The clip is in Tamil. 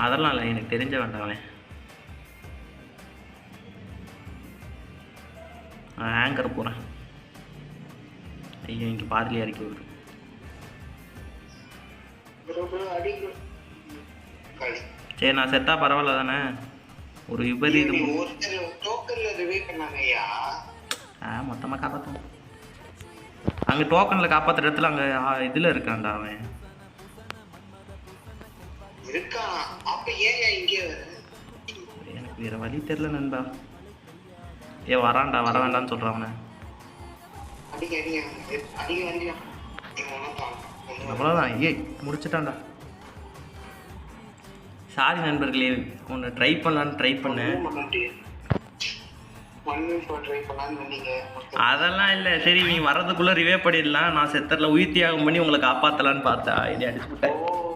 அதெல்லாம் இல்லை, எனக்கு தெரிஞ்ச வேண்டாம். அவன் ஆங்கர் போகிறேன். ஐயோ இங்கே பாதிலே இறக்கி விடு. சரி நான் செத்தா பரவாயில்ல தானே? ஒரு விபரீதம் மொத்தமாக காப்பாற்றும். அங்கே டோக்கனில் காப்பாற்றுற இடத்துல அங்கே இதில் இருக்கான்டா அவன். எனக்கு வேற வழி தெரியல நண்பா. வரான்டா, வர வேண்டான்னு சொல்கிறான் அவனை. அவ்வளோதான், முடிச்சுட்டான்டா. சாரி நண்பர்களே, ஒன்று ட்ரை பண்ணலான்னு ட்ரை பண்ணேன். அதெல்லாம் இல்லை, சரி நீ வர்றதுக்குள்ளே ரிவே பண்ணிடலாம், நான் செத்தரில் உயிர் தியாகம் பண்ணி உங்களை காப்பாற்றலான்னு பார்த்தா இதை அடிச்சு விட்டேன்.